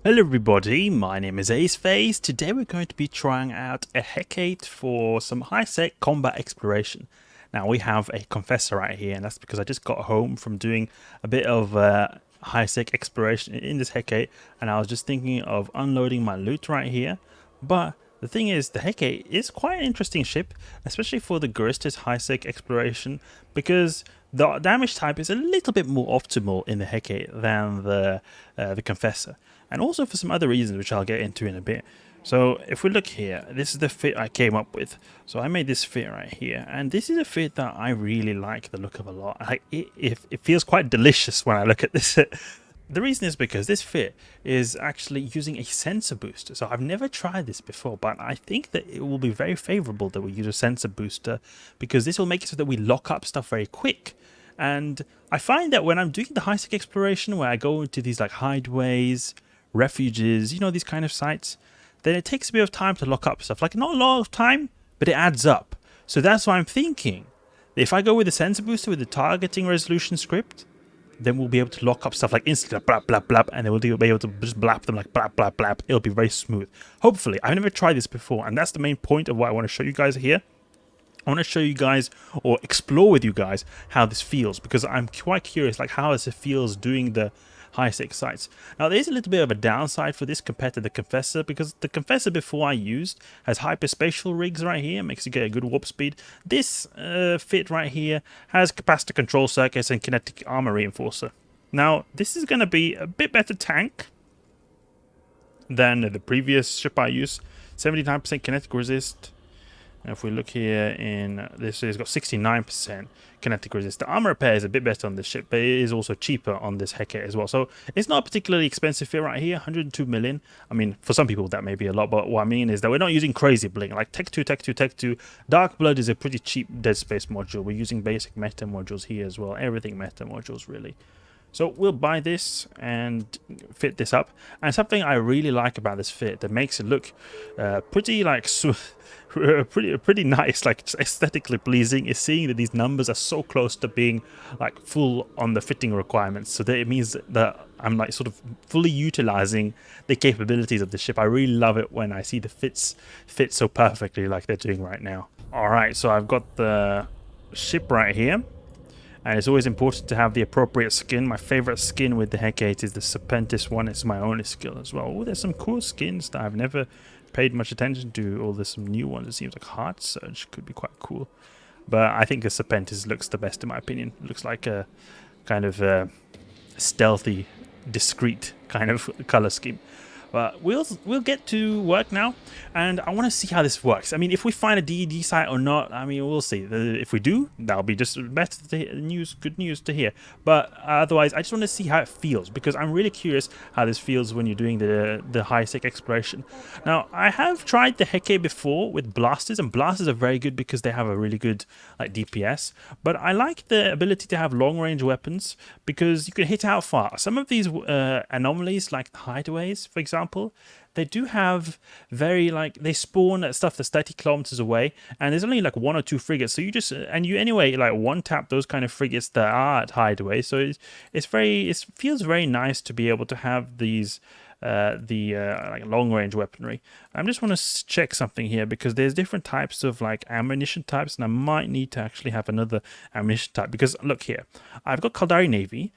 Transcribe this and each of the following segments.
Hello everybody, my name is Aceface. Today we're going to be trying out a Hecate for some high-sec combat exploration. Now we have a confessor right here, and that's because I just got home from doing a bit of high-sec exploration in this Hecate, and I was just thinking of unloading my loot right here. But the thing is, the Hecate is quite an interesting ship, especially for the Guristas high-sec exploration, because the damage type is a little bit more optimal in the Hecate than the Confessor, and also for some other reasons which I'll get into in a bit. So if we look here, this is the fit I came up with. So I made this fit right here, and this is a fit that I really like the look of a lot. It feels quite delicious when I look at this. The reason is because this fit is actually using a sensor booster. So I've never tried this before, but I think that it will be very favorable that we use a sensor booster, because this will make it so that we lock up stuff very quick. And I find that when I'm doing the high-sec exploration, where I go into these like hideaways, refuges, you know, these kind of sites, then it takes a bit of time to lock up stuff. Like, not a lot of time, but it adds up. So that's why I'm thinking, if I go with the sensor booster with the targeting resolution script, then we'll be able to lock up stuff like instantly, blap, blap, blap, and then we'll be able to just blap them like blap, blap, blap. It'll be very smooth. Hopefully. I've never tried this before, and that's the main point of what I want to show you guys here. I want to show you guys, or explore with you guys, how this feels, because I'm quite curious, like, how does it feels doing the high-sec sites. Now, there's a little bit of a downside for this compared to the Confessor, because the Confessor before I used has hyperspatial rigs right here, makes you get a good warp speed. This fit right here has capacitor control circuits and kinetic armor reinforcer. Now, this is going to be a bit better tank than the previous ship I used. 79% kinetic resist. And if we look here in this, it's got 69% kinetic resist. The armor repair is a bit better on this ship, but it is also cheaper on this Hecate as well. So it's not a particularly expensive fit right here, 102 million. I mean, for some people that may be a lot, but what I mean is that we're not using crazy bling. Like Tech 2, Tech 2, Tech 2. Dark Blood is a pretty cheap Dead Space module. We're using basic meta modules here as well. Everything meta modules, really. So we'll buy this and fit this up. And something I really like about this fit that makes it look pretty like pretty nice, like aesthetically pleasing, is seeing that these numbers are so close to being like full on the fitting requirements. So that it means that I'm like sort of fully utilizing the capabilities of the ship. I really love it when I see the fits fit so perfectly like they're doing right now. All right, so I've got the ship right here. And it's always important to have the appropriate skin. My favorite skin with the Hecate is the Serpentis one. It's my only skill as well. Oh, there's some cool skins that I've never paid much attention to. Oh, there's some new ones. It seems like Heart Surge could be quite cool. But I think the Serpentis looks the best in my opinion. It looks like a kind of stealthy, discreet kind of color scheme. But we'll get to work now, and I want to see how this works. I mean, if we find a DED site or not, I mean, we'll see. If we do, that'll be just better news, good news to hear. But otherwise, I just want to see how it feels, because I'm really curious how this feels when you're doing the high-sec exploration. Now, I have tried the Hecate before with blasters, and blasters are very good because they have a really good like DPS. But I like the ability to have long-range weapons because you can hit out far. Some of these anomalies, like the hideaways, for example, they do have very like they spawn at stuff that's 30 kilometers away, and there's only like one or two frigates. So you just and you anyway like one tap those kind of frigates that are at hideaway. So it feels very nice to be able to have these like long range weaponry. I just want to check something here, because there's different types of like ammunition types, and I might need to actually have another ammunition type, because look here, I've got Caldari Navy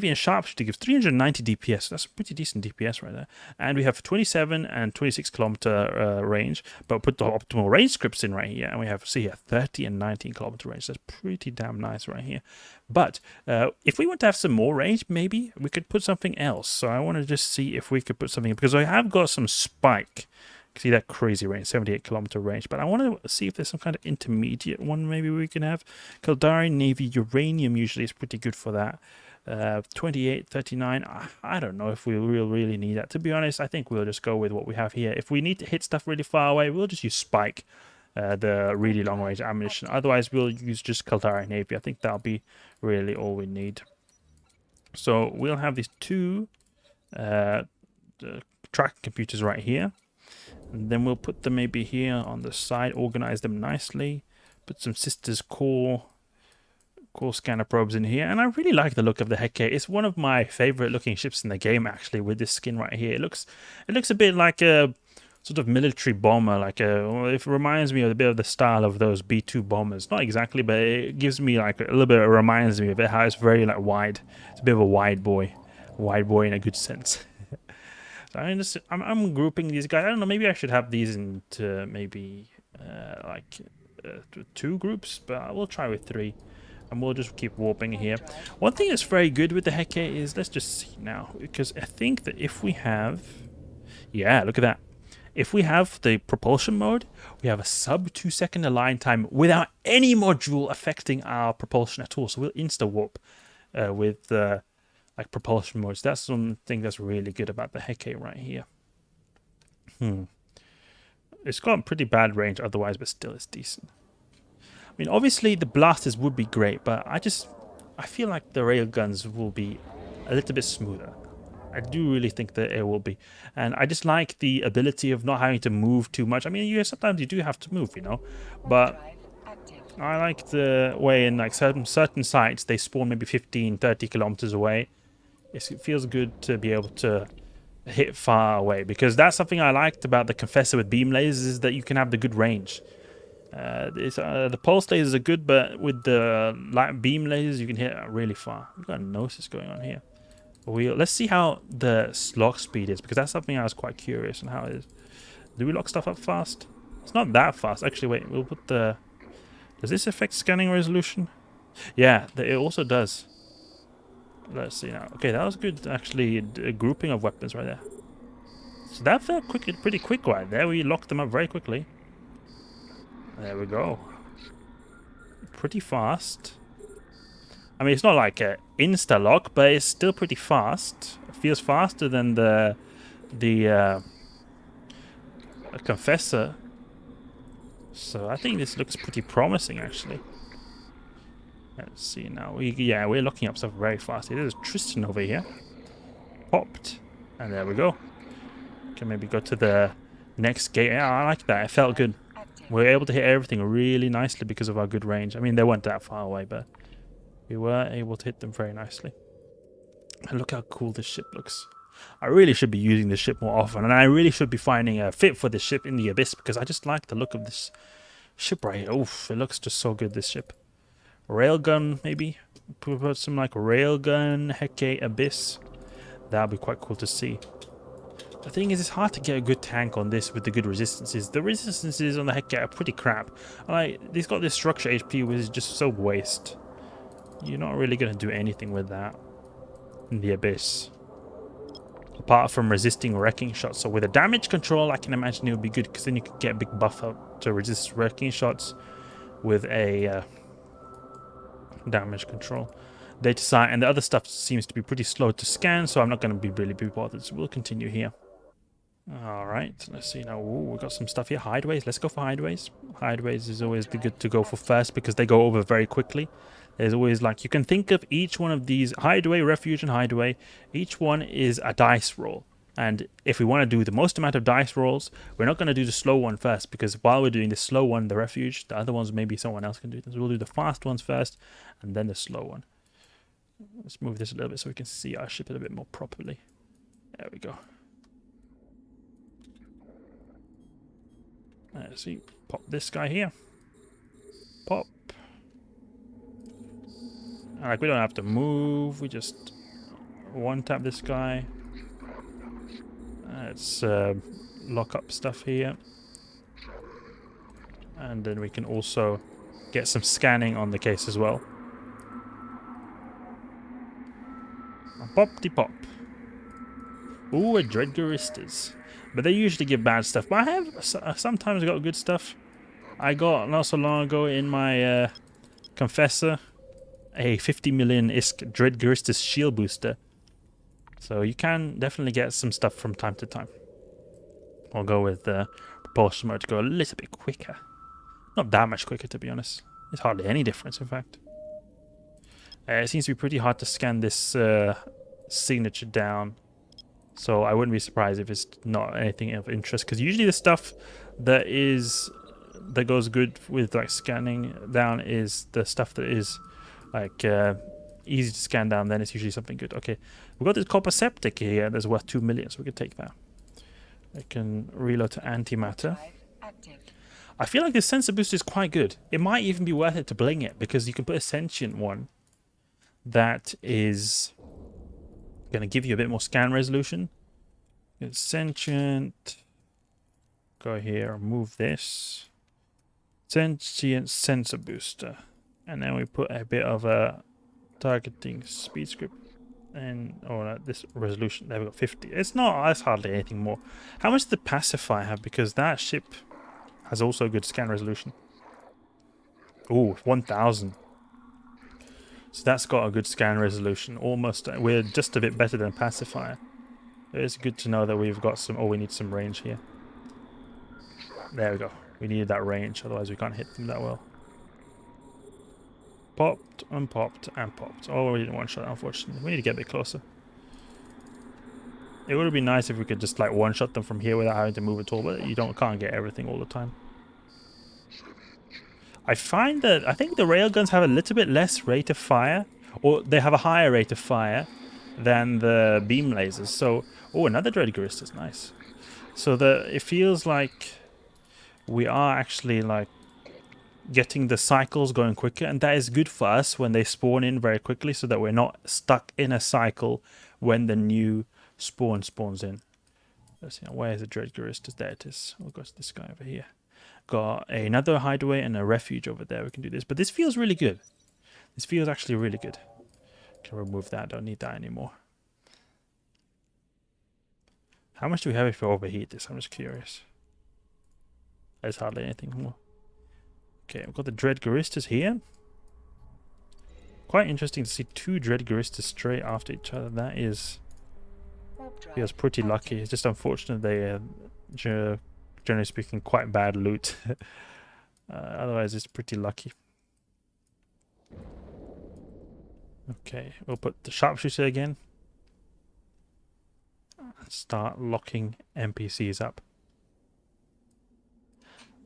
and Sharpshooter gives 390 DPS. So that's a pretty decent DPS right there. And we have 27 and 26 kilometer range, but put the optimal range scripts in right here, and we have, see here, 30 and 19 kilometer range. That's pretty damn nice right here. But if we want to have some more range, maybe we could put something else. So I want to just see if we could put something, because I have got some spike. See that crazy range, 78 kilometer range. But I want to see if there's some kind of intermediate one maybe we can have. Caldari Navy Uranium usually is pretty good for that. 28, 39. I don't know if we will really need that. To be honest, I think we'll just go with what we have here. If we need to hit stuff really far away, we'll just use spike. The really long range ammunition. Otherwise, we'll use just Caldari Navy. I think that'll be really all we need. So we'll have these two track computers right here. And then we'll put them maybe here on the side, organize them nicely. Put some sisters core Cool scanner probes in here, and I really like the look of the Hecate. It's one of my favorite looking ships in the game, actually, with this skin right here. It looks a bit like a sort of military bomber, like it reminds me of a bit of the style of those B-2 bombers. Not exactly, but it gives me like a little bit, it reminds me of it, how it's very like wide. It's a bit of a wide boy in a good sense. So I'm grouping these guys. I don't know, maybe I should have these into maybe like 2 groups, but I will try with 3. And we'll just keep warping here. One thing that's very good with the Hecate is, let's just see now, because I think that if we have, yeah, look at that. If we have the propulsion mode, we have a sub 2 second align time without any module affecting our propulsion at all. So we'll insta warp with like propulsion modes. That's something that's really good about the Hecate right here. It's got pretty bad range otherwise, but still it's decent. I mean, obviously the blasters would be great, but I feel like the railguns will be a little bit smoother. I do really think that it will be. And I just like the ability of not having to move too much. I mean, sometimes you do have to move, you know, but I like the way in like certain sites they spawn maybe 15-30 kilometers away. It feels good to be able to hit far away, because that's something I liked about the Confessor with beam lasers, is that you can have the good range. The pulse lasers are good, but with the light beam lasers you can hit really far. We've got a Gnosis going on here. Let's see how the lock speed is, because that's something I was quite curious on how it is. Do we lock stuff up fast? It's not that fast. Actually, wait, we'll put the... Does this affect scanning resolution? Yeah, it also does. Let's see now. Okay, that was good, actually, a grouping of weapons right there. So that felt pretty quick right there. We locked them up very quickly. There we go. Pretty fast. I mean, it's not like an Insta-Lock, but it's still pretty fast. It feels faster than the Confessor. So I think this looks pretty promising, actually. Let's see now. We're locking up stuff very fast. There's Tristan over here. Popped. And there we go. Can maybe go to the next gate. Yeah, I like that. It felt good. We were able to hit everything really nicely because of our good range. I mean, they weren't that far away, but we were able to hit them very nicely. And look how cool this ship looks. I really should be using this ship more often, and I really should be finding a fit for this ship in the Abyss, because I just like the look of this ship right here. Oof, it looks just so good, this ship. Railgun, maybe? Put some like Railgun Hecate Abyss. That would be quite cool to see. The thing is, it's hard to get a good tank on this with the good resistances. The resistances on the Hecate are pretty crap. Like, it's got this structure HP, which is just so waste. You're not really going to do anything with that in the Abyss, apart from resisting wrecking shots. So with a damage control, I can imagine it would be good, because then you could get a big buff up to resist wrecking shots with a damage control. Data site and the other stuff seems to be pretty slow to scan, so I'm not going to be really bothered. So we'll continue here. Alright, let's see now. Ooh, we've got some stuff here. Hideaways. Let's go for hideaways. Hideaways is always good to go for first, because they go over very quickly. There's always, like, you can think of each one of these, hideaway, refuge, and hideaway. Each one is a dice roll. And if we want to do the most amount of dice rolls, we're not going to do the slow one first, because while we're doing the slow one, the refuge, the other ones maybe someone else can do. So we'll do the fast ones first, and then the slow one. Let's move this a little bit so we can see our ship a bit more properly. There we go. Let's see. Pop this guy here. Pop. Like, we don't have to move. We just one-tap this guy. Let's lock up stuff here. And then we can also get some scanning on the case as well. Pop-de-pop. Ooh, a Dreadgaristas. But they usually give bad stuff. But I have sometimes got good stuff. I got not so long ago in my Confessor a 50 million ISK Dreadgaristas shield booster. So you can definitely get some stuff from time to time. I'll go with the propulsion mode to go a little bit quicker. Not that much quicker, to be honest. There's hardly any difference, in fact. It seems to be pretty hard to scan this signature down. So I wouldn't be surprised if it's not anything of interest. Because usually the stuff that goes good with like scanning down is the stuff that is like easy to scan down, then it's usually something good. Okay, we've got this copper septic here that's worth 2 million, so we can take that. I can reload to antimatter. I feel like this sensor booster is quite good. It might even be worth it to bling it, because you can put a sentient one that is going to give you a bit more scan resolution. It's sentient. Go here, move this. Sentient sensor booster. And then we put a bit of a targeting speed script. And this resolution. There we got 50. It's not, that's hardly anything more. How much does the pacifier have? Because that ship has also good scan resolution. Ooh, 1000. So that's got a good scan resolution. Almost, we're just a bit better than pacifier. It's good to know that we've got some, we need some range here. There we go. We needed that range, otherwise we can't hit them that well. Popped, unpopped, and popped. Oh, we didn't one-shot, unfortunately. We need to get a bit closer. It would be nice if we could just like one-shot them from here without having to move at all, but you can't get everything all the time. I find that, I think the railguns have a little bit less rate of fire, or they have a higher rate of fire than the beam lasers. So, oh, another Dreadgorist is nice. So it feels like we are actually like getting the cycles going quicker, and that is good for us when they spawn in very quickly, so that we're not stuck in a cycle when the new spawn spawns in. Let's see, where's the Dreadgorist? There it is. We've got this guy over here. Got another hideaway and a refuge over there. We can do this, but this feels really good. This feels actually really good. Can remove that. Don't need that anymore. How much do we have if we overheat this? I'm just curious. There's hardly anything more. Okay, I've got the Dreadgoristas here. Quite interesting to see two Dreadgoristas straight after each other. That is... feels pretty lucky. It's just unfortunate they, generally speaking, quite bad loot. Otherwise, it's pretty lucky. Okay, we'll put the Sharpshooter again. Start locking NPCs up.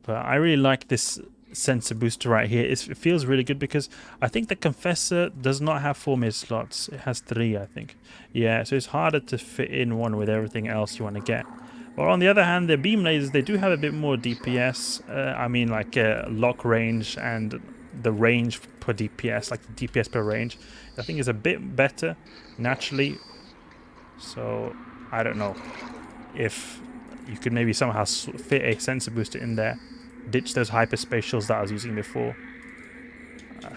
But I really like this sensor booster right here. It feels really good because I think the Confessor does not have 4 mid slots. It has 3, I think. Yeah, so it's harder to fit in one with everything else you want to get. But on the other hand, the beam lasers, they do have a bit more DPS. I mean, like lock range and the range per DPS, like the DPS per range, I think is a bit better naturally. So I don't know if you could maybe somehow fit a sensor booster in there, ditch those hyperspatials that I was using before.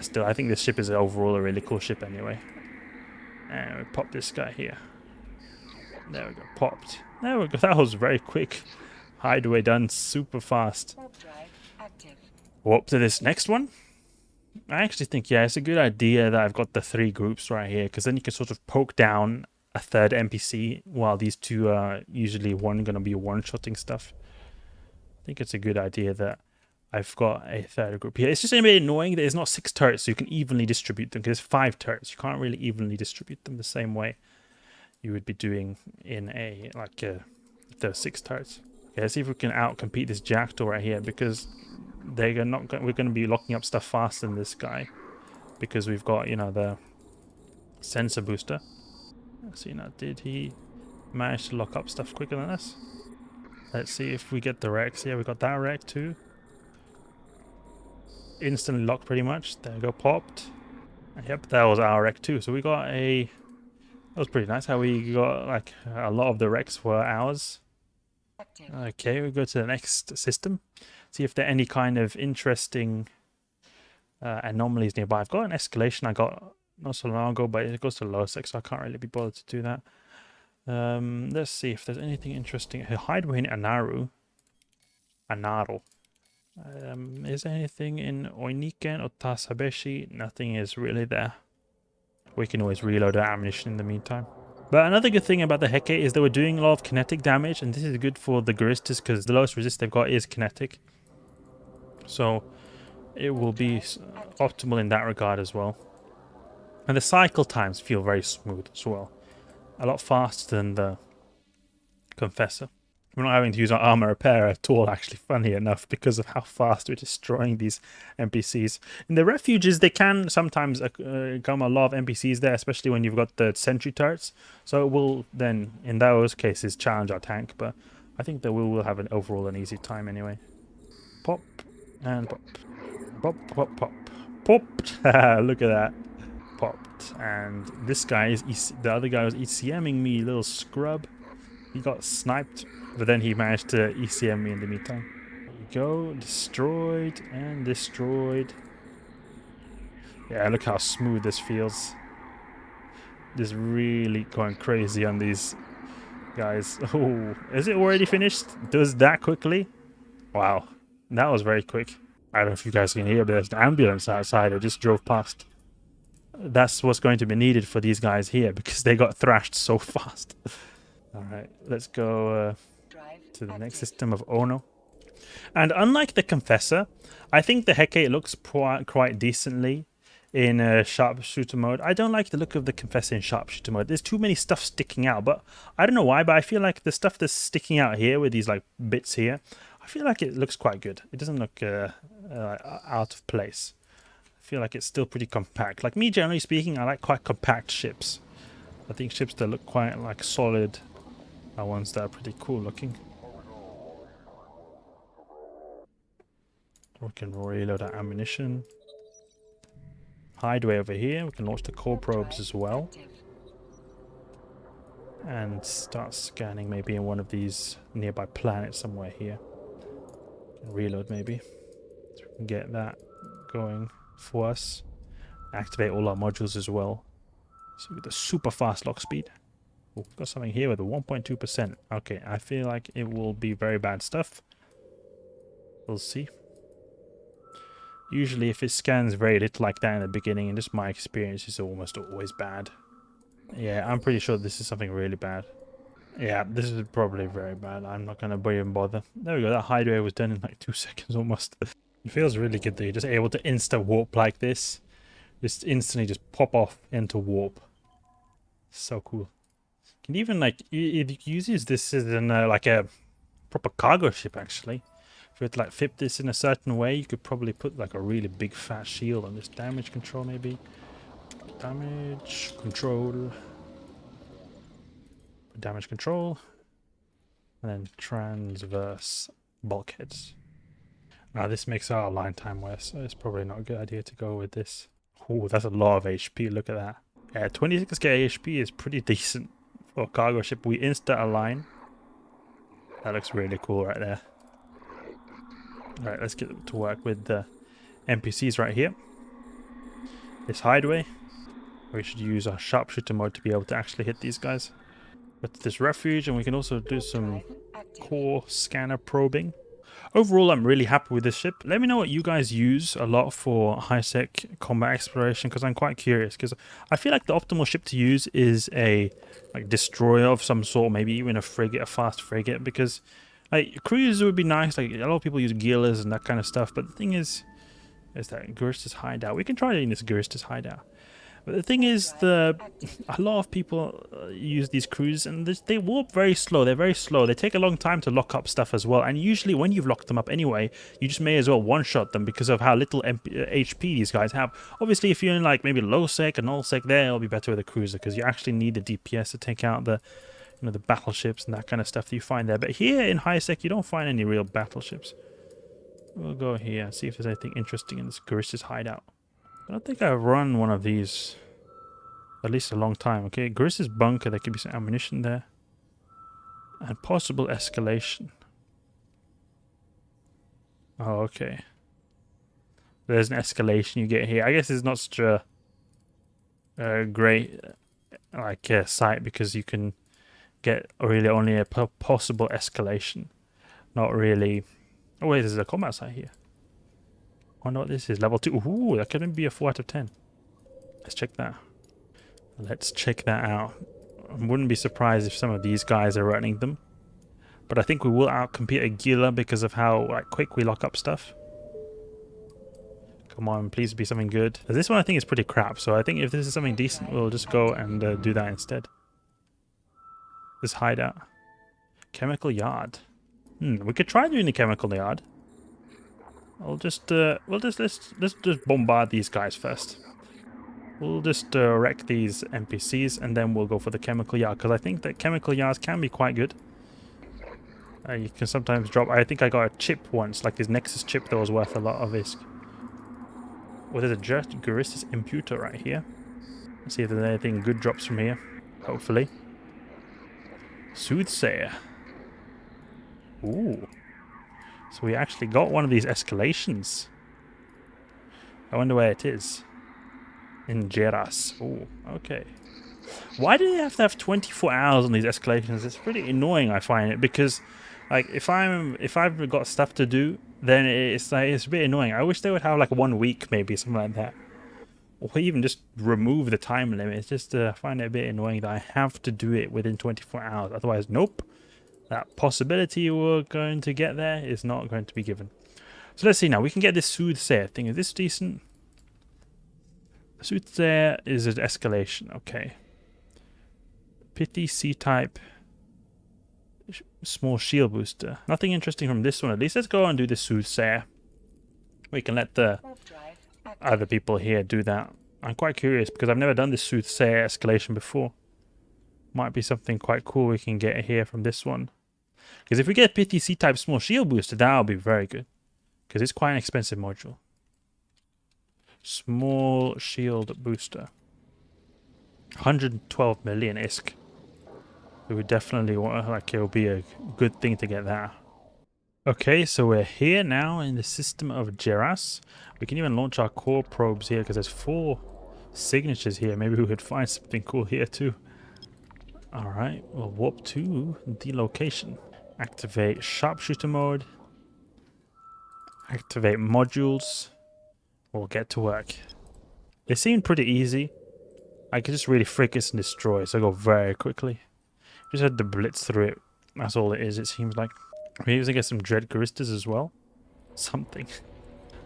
Still, I think this ship is overall a really cool ship anyway. And we pop this guy here. There we go, popped. There we go, that was very quick. Hideaway done super fast. We're up to this next one. I actually think, yeah, it's a good idea that I've got the 3 groups right here, because then you can sort of poke down a third NPC while these two are usually going to be one-shotting stuff. I think it's a good idea that I've got a third group here. It's just a bit annoying that it's not 6 turrets, so you can evenly distribute them, because it's 5 turrets. You can't really evenly distribute them the same way you would be doing in a, like, if there were 6 turrets. Okay, let's see if we can outcompete this Jackdaw right here, because we're going to be locking up stuff faster than this guy, because we've got, you know, the sensor booster. Let's see now, did he manage to lock up stuff quicker than us? Let's see if we get the Rex. Yeah, we got that Rex too. Instantly locked pretty much. There we go, popped. Yep, that was our Rex too. So we got a... that was pretty nice how we got, like, a lot of the Rex were ours. Okay, we go to the next system. See if there are any kind of interesting anomalies nearby. I've got an escalation I got not so long ago, but it goes to low sec, so I can't really be bothered to do that. Let's see if there's anything interesting. Hideaway in Anaru. Is there anything in Oiniken or Tasabeshi? Nothing is really there. We can always reload our ammunition in the meantime. But another good thing about the Hecate is that we're doing a lot of kinetic damage, and this is good for the Goristas because the lowest resist they've got is kinetic. So it will be optimal in that regard as well. And the cycle times feel very smooth as well. A lot faster than the Confessor. We're not having to use our armor repair at all, actually, funny enough, because of how fast we're destroying these NPCs. In the refuges, they can sometimes come a lot of NPCs there, especially when you've got the sentry turrets. So it will then, in those cases, challenge our tank, but I think that we will have an overall an easy time anyway. Pop, and pop. Pop, pop, pop. Popped! Look at that. Popped. And this guy is, the other guy was ECMing me, little scrub. He got sniped, but then he managed to ECM me in the meantime. There you go, destroyed and destroyed. Yeah, look how smooth this feels. Just really going crazy on these guys. Oh, is it already finished? Does that quickly? Wow, that was very quick. I don't know if you guys can hear, but there's an ambulance outside. I just drove past. That's what's going to be needed for these guys here because they got thrashed so fast. Alright, let's go to the next system of Ono. And unlike the Confessor, I think the Hecate looks quite decently in sharpshooter mode. I don't like the look of the Confessor in sharpshooter mode. There's too many stuff sticking out, but I don't know why, but I feel like the stuff that's sticking out here with these like bits here, I feel like it looks quite good. It doesn't look out of place. I feel like it's still pretty compact. Like me, generally speaking, I like quite compact ships. I think ships that look quite like solid are ones that are pretty cool looking. We can reload our ammunition. Hideaway over here. We can launch the core probes as well. And start scanning maybe in one of these nearby planets somewhere here. Reload maybe. So we can get that going for us. Activate all our modules as well. So with the super fast lock speed. Oh, got something here with a 1.2%. Okay, I feel like it will be very bad stuff. We'll see. Usually if it scans very little like that in the beginning, and just my experience, is almost always bad. Yeah, I'm pretty sure this is something really bad. Yeah, this is probably very bad. I'm not going to even bother. There we go, that hideaway was done in like 2 seconds almost. It feels really good that you're just able to insta-warp like this. Just instantly just pop off into warp. So cool. You can even like, you use this as in like a proper cargo ship actually. If you were to like flip this in a certain way, you could probably put like a really big fat shield on this. Damage control maybe. Damage control. Damage control. And then transverse bulkheads. Now this makes our line time worse, so it's probably not a good idea to go with this. Oh, that's a lot of HP, look at that. Yeah, 26k HP is pretty decent for a cargo ship. We insta-align. That looks really cool right there. Alright, let's get to work with the NPCs right here. This hideaway. We should use our sharpshooter mode to be able to actually hit these guys. But this refuge, and we can also do some core scanner probing. Overall, I'm really happy with this ship. Let me know what you guys use a lot for high-sec combat exploration, because I'm quite curious. Because I feel like the optimal ship to use is a like destroyer of some sort, maybe even a frigate, a fast frigate. Because like cruisers would be nice. Like a lot of people use Gilas and that kind of stuff. But the thing is that Garista's hideout. We can try in this Garista's hideout. But the thing is, a lot of people use these crews and they warp very slow. They're very slow. They take a long time to lock up stuff as well. And usually when you've locked them up anyway, you just may as well one-shot them because of how little HP these guys have. Obviously, if you're in like maybe low sec and null sec there, it'll be better with a cruiser because you actually need the DPS to take out the the battleships and that kind of stuff that you find there. But here in high sec, you don't find any real battleships. We'll go here and see if there's anything interesting in this Garista's hideout. I don't think I've run one of these at least a long time. Okay, Garista's bunker, there could be some ammunition there. And possible escalation. Oh, okay. There's an escalation you get here. I guess it's not such a great site because you can get really only a possible escalation. Not really. Oh wait, there's a combat site here. I wonder what this is. Level 2. Ooh, that could be a 4 out of 10. Let's check that. Let's check that out. I wouldn't be surprised if some of these guys are running them. But I think we will outcompete a Gila because of how quick we lock up stuff. Come on, please be something good. This one I think is pretty crap, so I think if this is something decent, we'll just go and do that instead. This hideout. Chemical yard. We could try doing the chemical yard. Let's just bombard these guys first. We'll just wreck these NPCs and then we'll go for the chemical yard, because I think that chemical yards can be quite good. You can sometimes drop. I think I got a chip once, like this Nexus chip that was worth a lot of ISK. Well, there's a Juristis imputer right here. Let's see if there's anything good drops from here. Hopefully. Soothsayer. Ooh. So we actually got one of these escalations. I wonder where it is. In Geras. Oh, okay. Why do they have to have 24 hours on these escalations? It's pretty annoying, I find it, because like if I've got stuff to do, then it's a bit annoying. I wish they would have like 1 week, maybe something like that, or even just remove the time limit. It's just I find it a bit annoying that I have to do it within 24 hours. Otherwise, nope, that possibility we're going to get there is not going to be given. So let's see now. We can get this Soothsayer thing. Is this decent? Soothsayer is an escalation. Okay. Pity C-type. Small shield booster. Nothing interesting from this one. At least let's go and do the Soothsayer. We can let the other people here do that. I'm quite curious because I've never done this Soothsayer escalation before. Might be something quite cool we can get here from this one. Because if we get Pity C-type small shield booster, that'll be very good. Because it's quite an expensive module. Small shield booster. 112 million ISK. We would definitely want, like, it'll be a good thing to get that. Okay, so we're here now in the system of Geras. We can even launch our core probes here because there's 4 signatures here. Maybe we could find something cool here too. Alright, we'll warp to the location. Activate sharpshooter mode. Activate modules. We'll get to work. They seem pretty easy. I can just really fricas and destroy, so I go very quickly. Just had to blitz through it. That's all it is, it seems like. Maybe we can get some Dread Charistas as well. Something.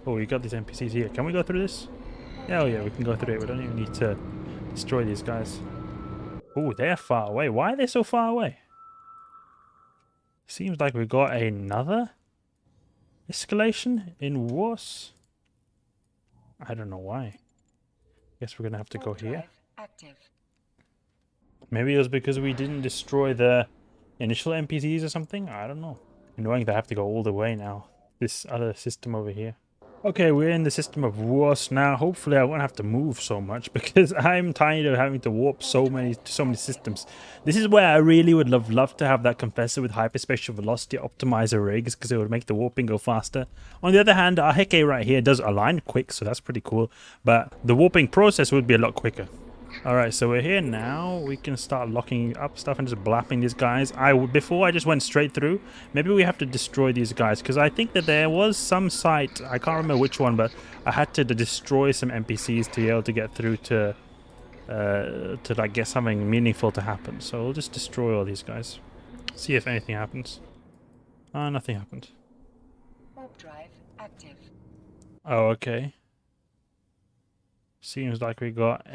Oh, we got these NPCs here. Can we go through this? Yeah, oh yeah, we can go through it. We don't even need to destroy these guys. Oh, they're far away. Why are they so far away? Seems like we got another escalation in Wars. I don't know why. Guess we're gonna have to go here. Active. Maybe it was because we didn't destroy the initial NPCs or something? I don't know. Annoying that I have to go all the way now. This other system over here. Okay, we're in the system of Wars now. Hopefully I won't have to move so much because I'm tired of having to warp so many systems. This is where I really would love to have that compressor with hyperspatial velocity optimizer rigs because it would make the warping go faster. On the other hand, our Hecate right here does align quick, so that's pretty cool. But the warping process would be a lot quicker. Alright, so we're here now. We can start locking up stuff and just blapping these guys. Before I just went straight through. Maybe we have to destroy these guys because I think that there was some site, I can't remember which one, but I had to destroy some NPCs to be able to get through to like get something meaningful to happen. So we'll just destroy all these guys. See if anything happens. Nothing happened. Warp drive active. Oh, okay. Seems like we got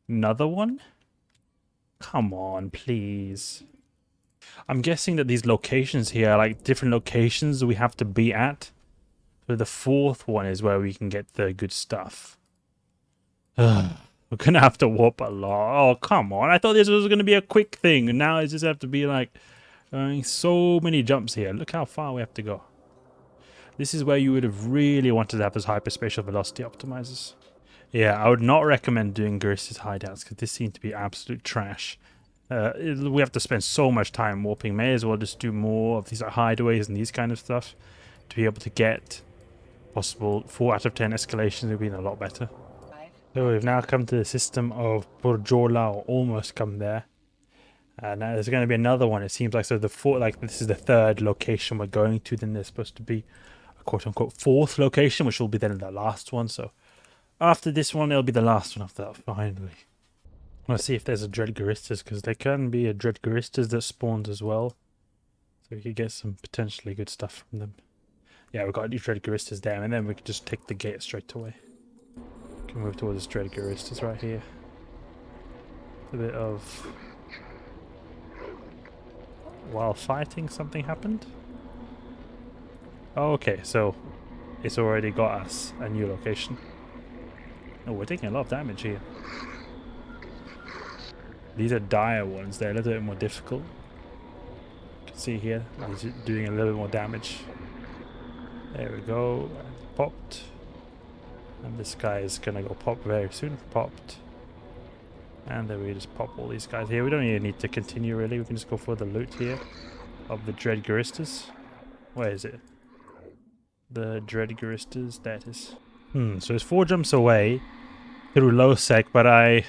another one? Come on, please. I'm guessing that these locations here are like different locations we have to be at. So the 4th one is where we can get the good stuff. We're gonna have to warp a lot. Oh, come on. I thought this was gonna be a quick thing. And now it just have to be like so many jumps here. Look how far we have to go. This is where you would have really wanted to have those hyperspatial velocity optimizers. Yeah, I would not recommend doing Gurista's hideouts because this seems to be absolute trash. We have to spend so much time warping. May as well just do more of these hideaways and these kind of stuff to be able to get possible 4 out of 10 escalations. Would be a lot better. So we've now come to the system of Borjola, or almost come there. Now there's going to be another one. It seems like so. This is the 3rd location we're going to. Then there's supposed to be a quote-unquote 4th location, which will be then the last one. So after this one, it'll be the last one after that, finally. Let's see if there's a Dread Charistas, because there can be a Dread Charistas that spawns as well. So we could get some potentially good stuff from them. Yeah, we've got Dread Charistas there, and then we could just take the gate straight away. We can move towards this Dread Charistas right here. A bit of while fighting something happened. Oh, okay, so it's already got us a new location. Oh, we're taking a lot of damage here. These are dire ones. They're a little bit more difficult. You can see here, he's doing a little bit more damage. There we go. Popped. And this guy is gonna go pop very soon. Popped. And then we just pop all these guys here. We don't even need to continue really. We can just go for the loot here of the Dread Garistas. Where is it? The Dread Garistas. That is. So it's 4 jumps away through low sec, but I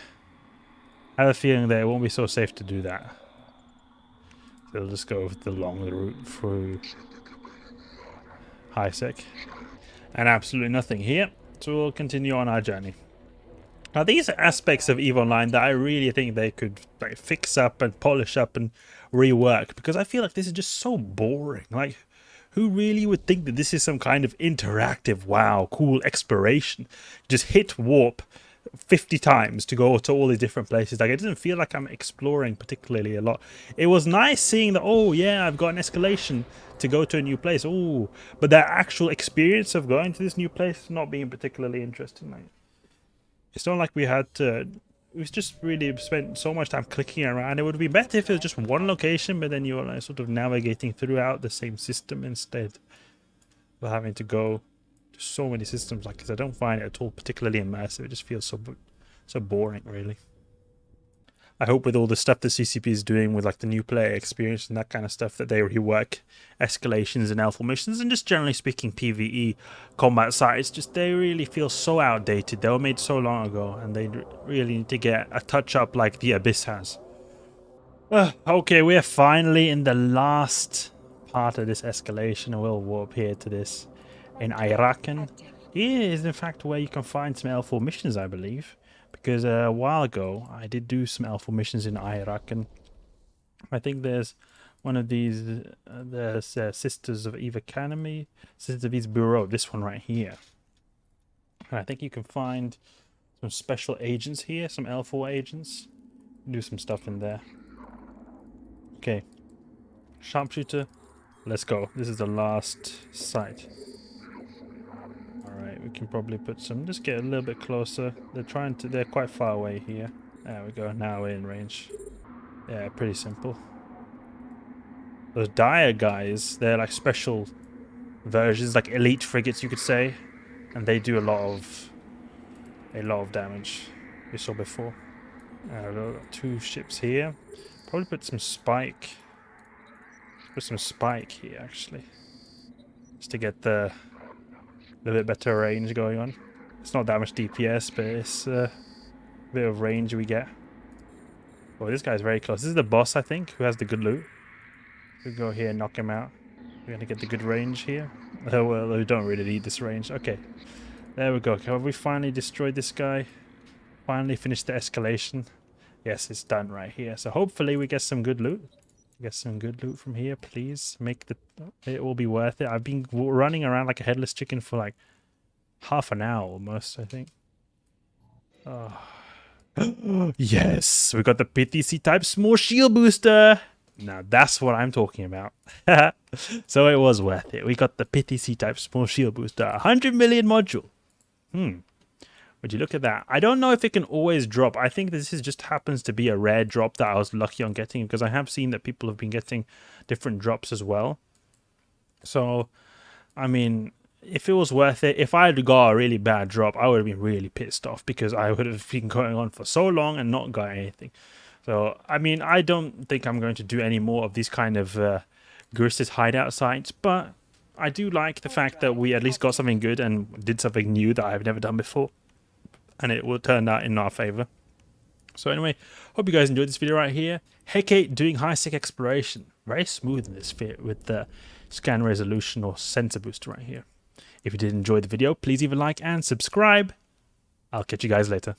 have a feeling that it won't be so safe to do that. So we'll just go the long route through high sec. And absolutely nothing here. So we'll continue on our journey. Now these are aspects of EVE Online that I really think they could like fix up and polish up and rework, because I feel like this is just so boring. Like, who really would think that this is some kind of interactive, wow, cool exploration? Just hit warp 50 times to go to all these different places. Like, it doesn't feel like I'm exploring particularly a lot. It was nice seeing that, oh yeah, I've got an escalation to go to a new place. Oh, but that actual experience of going to this new place not being particularly interesting. Like, it's not like we had to. We've just really spent so much time clicking around. It would be better if it was just one location, but then you're like sort of navigating throughout the same system instead of having to go to so many systems. Like, because I don't find it at all particularly immersive. It just feels so boring, really. I hope with all the stuff the CCP is doing with like the new player experience and that kind of stuff, that they rework escalations and alpha missions, and just generally speaking PvE combat sites. Just they really feel so outdated. They were made so long ago, and they really need to get a touch up like the Abyss has. Okay, we're finally in the last part of this escalation, and we'll warp here to this in Irakan. Here is in fact where you can find some L4 missions, I believe. Because a while ago, I did do some L4 missions in Iraq, and I think there's one of these, there's Sisters of Eve Academy, Sisters of Eve's Bureau, this one right here. And I think you can find some special agents here, some L4 agents. Do some stuff in there. Okay, sharpshooter, let's go. This is the last site. We can probably put some, just get a little bit closer. They're quite far away here. There we go, now we're in range. Yeah, pretty simple. Those dire guys, they're like special versions, like elite frigates you could say. And they do a lot of damage. We saw before. We've got 2 ships here. Probably put some spike. Put some spike here actually. Just to get the a little bit better range going on. It's not that much DPS, but it's a bit of range we get. Oh, this guy's very close. This is the boss, I think, who has the good loot. We go here and knock him out. We're gonna get the good range here. Oh well, we don't really need this range. Okay, there we go. Have we finally destroyed this guy? Finally finished the escalation. Yes, it's done right here. So hopefully we get some good loot. Get some good loot from here, please. It will be worth it. I've been running around like a headless chicken for like half an hour almost, I think. Oh. Yes, we got the PTC type small shield booster. Now that's what I'm talking about. So it was worth it. We got the PTC type small shield booster, 100 million module. Would you look at that? I don't know if it can always drop. I think this just happens to be a rare drop that I was lucky on getting, because I have seen that people have been getting different drops as well. So, I mean, if it was worth it, if I had got a really bad drop, I would have been really pissed off, because I would have been going on for so long and not got anything. So, I mean, I don't think I'm going to do any more of these kind of Guristas hideout sites, but I do like the fact that we at least got something good and did something new that I've never done before. And it will turn out in our favor. So anyway, hope you guys enjoyed this video right here. Hecate doing high-sec exploration. Very smooth in this fit with the scan resolution or sensor booster right here. If you did enjoy the video, please leave a like and subscribe. I'll catch you guys later.